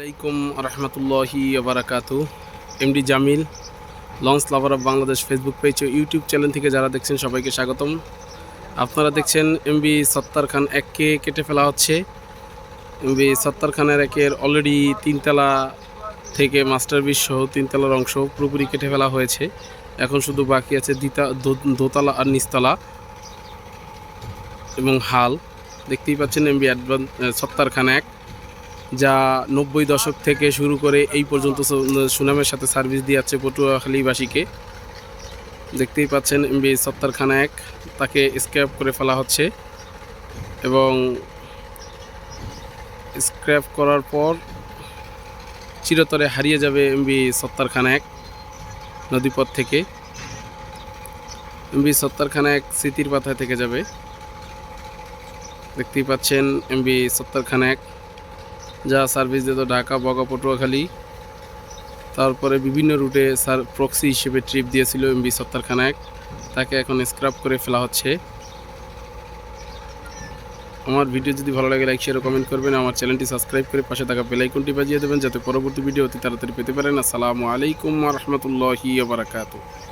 আলাইকুম রহমতুল্লাহি বারাকাতু। MD Jamil launch lover of Bangladesh Facebook page ও ইউটিউব চ্যানেল থেকে যারা দেখছেন সবাইকে স্বাগতম। আপনারা দেখছেন এমবি সত্তার খান এককে কেটে ফেলা হচ্ছে। এমবি সত্তার খানের একের অলরেডি তিনতলা থেকে মাস্টার বিশ সহ তিনতলার অংশ পুরোপুরি কেটে ফেলা হয়েছে। এখন শুধু বাকি আছে দোতলা আর নিচতলা এবং হাল। দেখতেই পাচ্ছেন এমবি সত্তার খান এক, যা 90 দশক থেকে শুরু করে এই পর্যন্ত সুনামের সাথে সার্ভিস দিয়ে যাচ্ছে পটুয়াখালীবাসীকে। দেখতেই পাচ্ছেন এমবি সত্তার খান এক, তাকে স্ক্র্যাপ করে ফেলা হচ্ছে এবং স্ক্র্যাপ করার পর চিরতরে হারিয়ে যাবে এমবি সত্তার খান এক নদীপথ থেকে। এমবি সত্তার খান এক স্মৃতির পাতায় থেকে যাবে। দেখতেই পাচ্ছেন এমবি সত্তার খান এক, যা সার্ভিস দিত ঢাকা, বগা, পটুয়াখালী, তারপরে বিভিন্ন রুটে প্রক্সি হিসেবে ট্রিপ দিয়েছিল এমবি সত্তার খান এক। তাকে এখন স্ক্র্যাপ করে ফেলা হচ্ছে। আমার ভিডিও যদি ভালো লাগে লাইক শেয়ার ও কমেন্ট করবেন। আমার চ্যানেলটি সাবস্ক্রাইব করে পাশে থাকা বেল আইকনটি বাজিয়ে দেবেন যাতে পরবর্তী ভিডিও অতি তাড়াতাড়ি পেতে পারেন। আসসালামু আলাইকুম ওয়া রাহমাতুল্লাহি ওয়া বারাকাতুহু।